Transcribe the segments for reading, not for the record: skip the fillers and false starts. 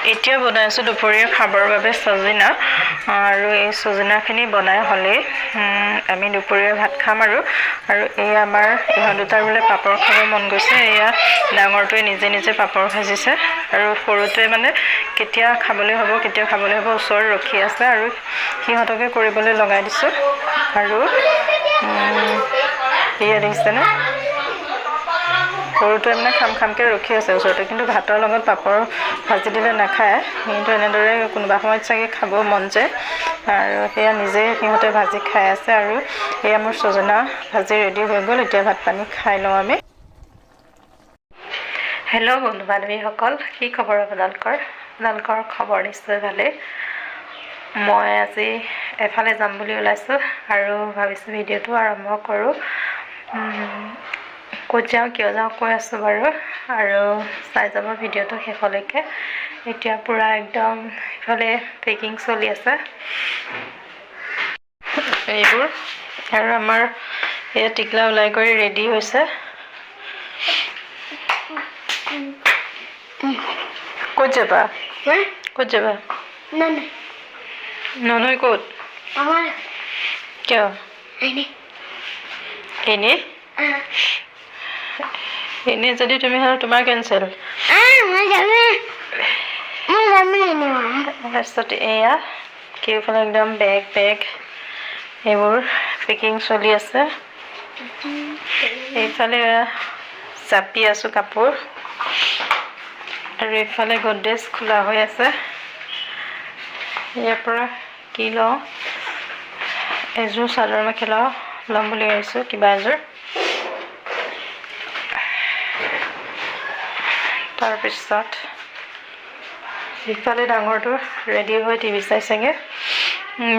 এতিয়া বনাই আছো দুপৰীয়া খাবৰ বাবে সজিনা আৰু এই সজিনাখিনি বনাই হলে আমি দুপৰীয়া ভাত খাম আৰু এই আমাৰ ইহঁত দুটাৰ বোলে পাপৰ খাব মন গৈছে এয়া ডাঙৰটোৱে নিজে নিজে পাপৰ ভাজিছে আৰু সৰুটোৱে মানে কেতিয়া খাবলৈ হ'ব ওচৰত ৰখি আছে আৰু সিহঁতকে কৰিবলৈ লগাই দিছো আৰু এয়া দেখিছেনে সৰুটোৱে মানে খামকে ৰখি আছে ওচৰতে কিন্তু ভাতৰ লগত পাপৰ ভাজি দিলে নাখায় কিন্তু এনেদৰে কোনোবা সময়ত চাগে খাব মন যায় আৰু সেয়া নিজে সিহঁতে ভাজি খাই আছে আৰু এয়া মোৰ সজনা ভাজি ৰেডি হৈ গ'ল এতিয়া ভাত পানী খাই লওঁ আমি হেল্ল' বন্ধু বান্ধৱীসকল কি খবৰ আপোনালোকৰ খবৰ নিশ্চয় ভালে মই আজি এফালে যাম বুলি ওলাইছো আৰু ভাবিছো ভিডিঅ'টো আৰম্ভ কৰো ক'ত যাওঁ কিয় যাওঁ কৈ আছো বাৰু আৰু চাই যাব ভিডিঅ'টো শেষলৈকে এতিয়া পুৰা একদম ইফালে পেকিং চলি আছে এইবোৰ আৰু আমাৰ এই টিকলা ওলাই কৰি ৰেডি হৈছে ক'ত যাবা ননৈ ক'ত আমাৰ কিয় এনে যদি তুমি হল তোমাৰ কেনসেল এয়া কেইফালে একদম বেগ এইবোৰ পেকিং চলি আছে এইফালে চাপি আছো কাপোৰ আৰু এইফালে গডৰেজ খোলা হৈ আছে ইয়াৰ পৰা কি লওঁ এযোৰ চাদৰ মেখেলা ল'ম বুলি ভাবিছো কিবা এযোৰ তাৰপিছত ইফালে ডাঙৰটো ৰেডি হৈ টিভি চাইছেগে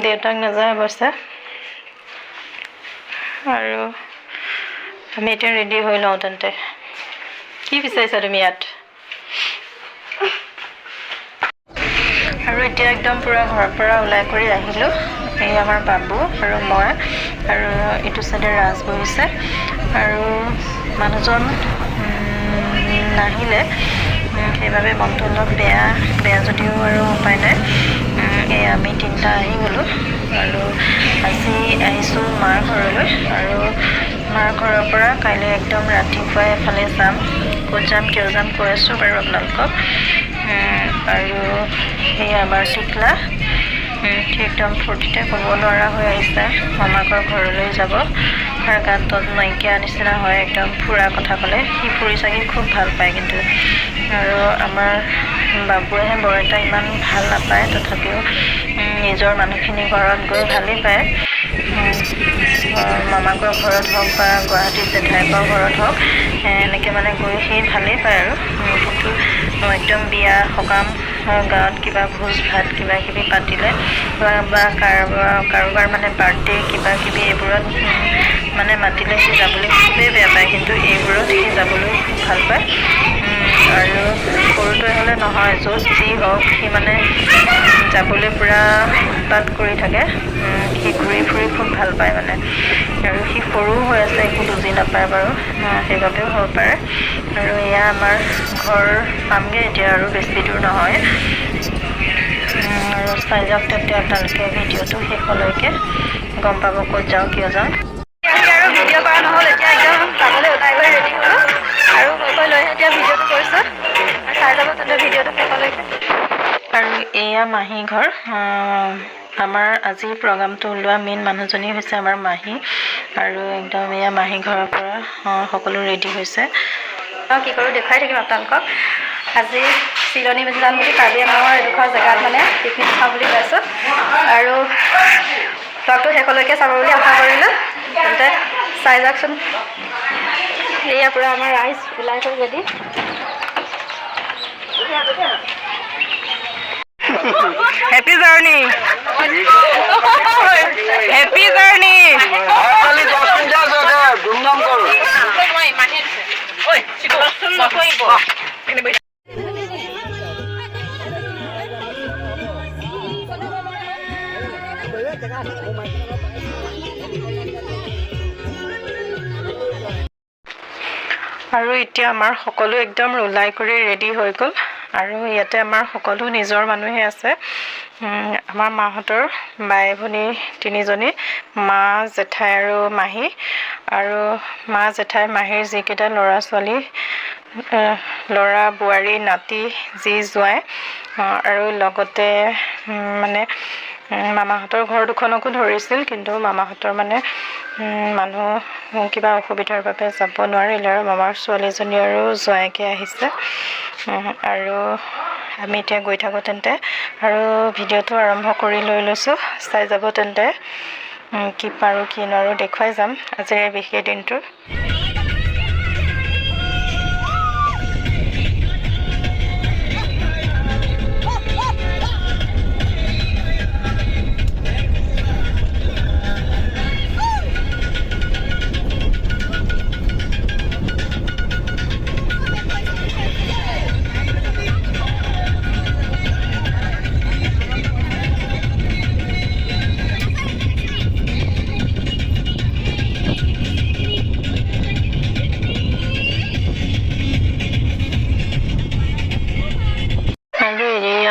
দেউতাক নাযায় অৱশ্যে আৰু আমি এতিয়া ৰেডি হৈ লওঁ তেন্তে কি বিচাৰিছা তুমি ইয়াত আৰু এতিয়া একদম পুৰা ঘৰৰ পৰা ওলাই কৰি আহিলো এই আমাৰ বাবু আৰু মই আৰু ইটো সাইডে ৰাজ বহিছে আৰু মানুহজন নাহিলে সেইবাবে মনটো অলপ বেয়া যদিও আৰু উপায় নাই এই আমি তিনিটা আহি গ'লো আৰু আজি আহিছোঁ মাৰ ঘৰলৈ আৰু মাৰ ঘৰৰ পৰা কাইলৈ একদম ৰাতিপুৱাই এফালে যাম ক'ত যাম কিয় যাম কৈ আছোঁ বাৰু আপোনালোকক আৰু এই আমাৰ টিকলা একদম ফূৰ্তিতে ক'ব নোৱাৰা হৈ আহিছে মামাকৰ ঘৰলৈ যাব আৰু গাত নাইকিয়া নিচিনা হয় একদম ফুৰা কথা ক'লে সি ফুৰি চাগি খুব ভাল পায় কিন্তু আৰু আমাৰ বাবুৱেহে বৰ এটা ইমান ভাল নাপায় তথাপিও নিজৰ মানুহখিনি ঘৰত গৈ ভালেই পায় মামাকৰ ঘৰত হওক বা গুৱাহাটীত জেঠাইকৰ ঘৰত হওক এনেকৈ মানে গৈ সি ভালেই পায় আৰু কিন্তু একদম বিয়া সকাম গাঁৱত কিবা ভোজ ভাত কিবা কিবি পাতিলে বা কাৰোবাৰ মানে বাৰ্থডে কিবা কিবি এইবোৰত মানে মাতিলে সি যাবলৈ খুবেই বেয়া পায় কিন্তু এইবোৰত সি যাবলৈ খুব ভাল পায় আৰু সৰুটোৱে হ'লে নহয় য'ত যি হওক সি মানে যাবলৈ পুৰা উৎপাত কৰি থাকে সি ঘূৰি ফুৰি খুব ভাল পায় মানে আৰু সি সৰু হৈ আছে একো বুজি নাপায় বাৰু সেইবাবেও হ'ব পাৰে আৰু এয়া আমাৰ ঘৰ পামগৈ এতিয়া আৰু বেছি দূৰ নহয় আৰু চাই যাওক তেন্তে আপোনালোকে ভিডিঅ'টো শেষলৈকে গম পাব ক'ত যাওঁ কিয় যাওঁ আৰু ভিডিঅ' কৰা নহ'ল এতিয়া একদম যাবলৈ ওলাই গৈ ৰেডি হ'লোঁ আৰু গৈ লৈ এতিয়া ভিডিঅ'টো কৰিছোঁ চাই যাব তেন্তে ভিডিঅ'টো শেষলৈকে আৰু এয়া মাহী ঘৰ আমাৰ আজিৰ প্ৰগ্ৰামটো ওলোৱা মেইন মানুহজনী হৈছে আমাৰ মাহী আৰু একদম এয়া মাহী ঘৰৰ পৰা সকলো ৰেডি হৈছে কি কৰোঁ দেখুৱাই থাকিম আপোনালোকক আজি চিলনী যাম বুলি কাৰ্বি আংলঙৰ এডোখৰ জেগাত মানে পিকনিক খাওঁ বুলি কৈছোঁ আৰু ব্লগটো শেষলৈকে চাব বুলি আশা কৰিলোঁ তেন্তে চাই যাওকচোন এয়া পুৰা আমাৰ ৰাইজ ওলাই কৰি ready Happy journey! Happy journey! আৰু এতিয়া আমাৰ সকলো একদম ওলাই কৰি ৰেডি হৈ গ'ল আৰু ইয়াতে আমাৰ সকলো নিজৰ মানুহে আছে আমাৰ মাহঁতৰ বাই ভনী তিনিজনী মা জেঠাই আৰু মাহী আৰু মা জেঠাই মাহীৰ যিকেইটা ল'ৰা ছোৱালী ল'ৰা বোৱাৰী নাতি যি জোৱাই আৰু লগতে মানে মামাহঁতৰ ঘৰ দুখনকো ধৰিছিল কিন্তু মামাহঁতৰ মানে মানুহ কিবা অসুবিধাৰ বাবে যাব নোৱাৰিলে আৰু মামাৰ ছোৱালীজনী আৰু জোৱাইকে আহিছে আৰু আমি এতিয়া গৈ থাকোঁ তেন্তে আৰু ভিডিঅ'টো আৰম্ভ কৰি লৈ লৈছোঁ চাই যাব তেন্তে কি পাৰোঁ কি নোৱাৰোঁ দেখুৱাই যাম আজিৰ বিশেষ দিনটো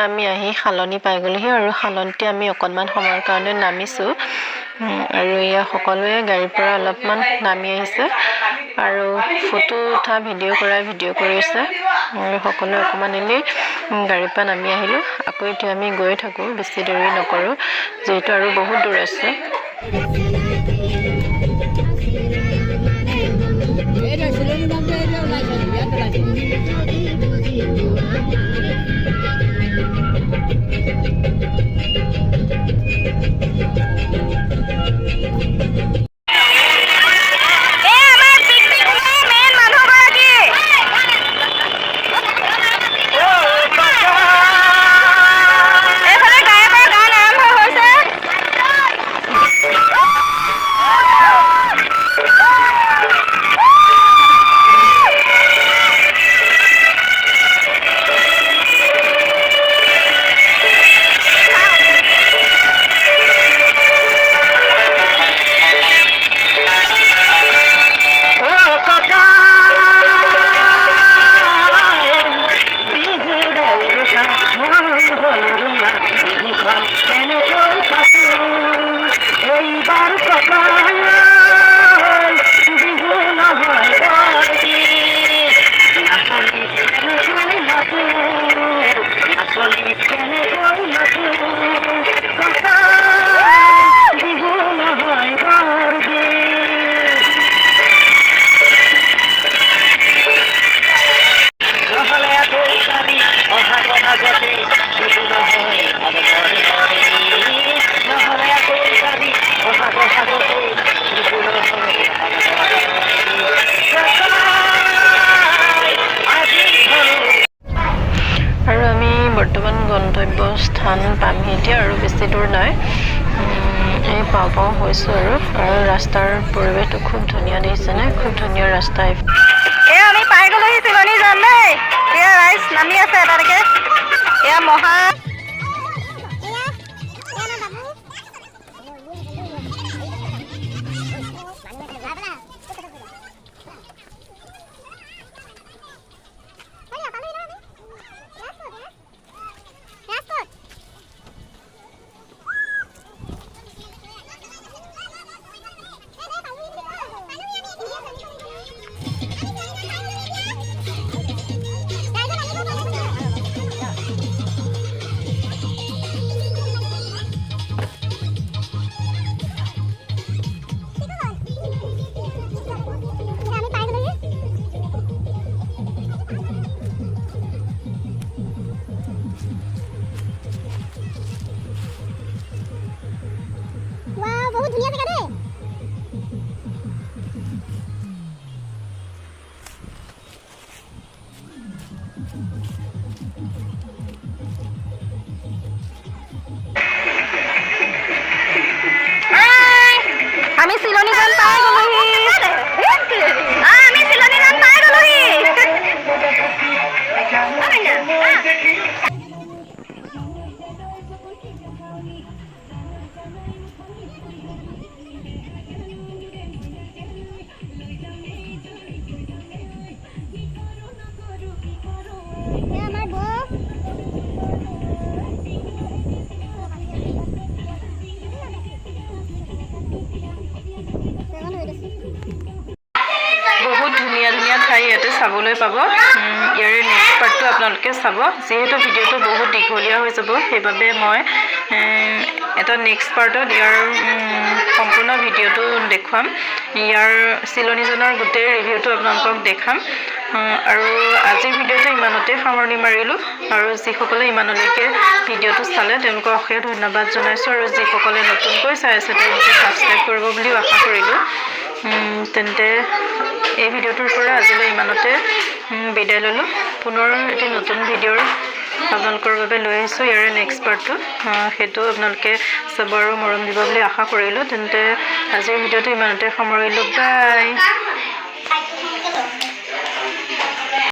আমি আহি খালনি পাই গ'লোহি আৰু খালনিতে আমি অকণমান সময়ৰ কাৰণে নামিছোঁ আৰু এয়া সকলোৱে গাড়ীৰ পৰা অলপমান নামি আহিছে আৰু ফটো উঠা ভিডিঅ' কৰিছে আৰু সকলোৱে অকণমান এনেই গাড়ীৰ পৰা নামি আহিলোঁ আকৌ এতিয়া আমি গৈ থাকোঁ বেছি দেৰি নকৰোঁ যিহেতু আৰু বহুত দূৰ আছে স্থান পামহি এতিয়া আৰু বেছি দূৰ নাই এই পাওঁ হৈছোঁ আৰু ৰাস্তাৰ পৰিৱেশটো খুব ধুনীয়া দেখিছেনে খুব ধুনীয়া ৰাস্তা আমি পাই গ'লোহি চিলনী যাম দেই এয়া ৰাইজ নামি আছে এটালৈকে এয়া মহা চাবলৈ পাব ইয়াৰে নেক্সট পাৰ্টটো আপোনালোকে চাব যেহেতু ভিডিঅ'টো বহুত দীঘলীয়া হৈ যাব সেইবাবে মই এটা নেক্সট পাৰ্টত ইয়াৰ সম্পূৰ্ণ ভিডিঅ'টো দেখুৱাম ইয়াৰ চিলনীজনৰ গোটেই ৰিভিউটো আপোনালোকক দেখাম আৰু আজিৰ ভিডিঅ'টো ইমানতে সামৰণি মাৰিলোঁ আৰু যিসকলে ইমানলৈকে ভিডিঅ'টো চালে তেওঁলোকক অশেষ ধন্যবাদ জনাইছোঁ আৰু যিসকলে নতুনকৈ চাই আছে তেওঁলোকে ছাবস্ক্ৰাইব কৰিব বুলিও আশা কৰিলোঁ তেন্তে এই ভিডিঅ'টোৰ পৰা আজিলৈ ইমানতে বিদায় ল'লোঁ পুনৰ এটি নতুন ভিডিঅ'ৰ আপোনালোকৰ বাবে লৈ আহিছোঁ ইয়াৰে নেক্সট পাৰ্টটো সেইটো আপোনালোকে চাব আৰু মৰম দিব বুলি আশা কৰিলোঁ তেন্তে আজিৰ ভিডিঅ'টো ইমানতে সামৰিলোঁ বাই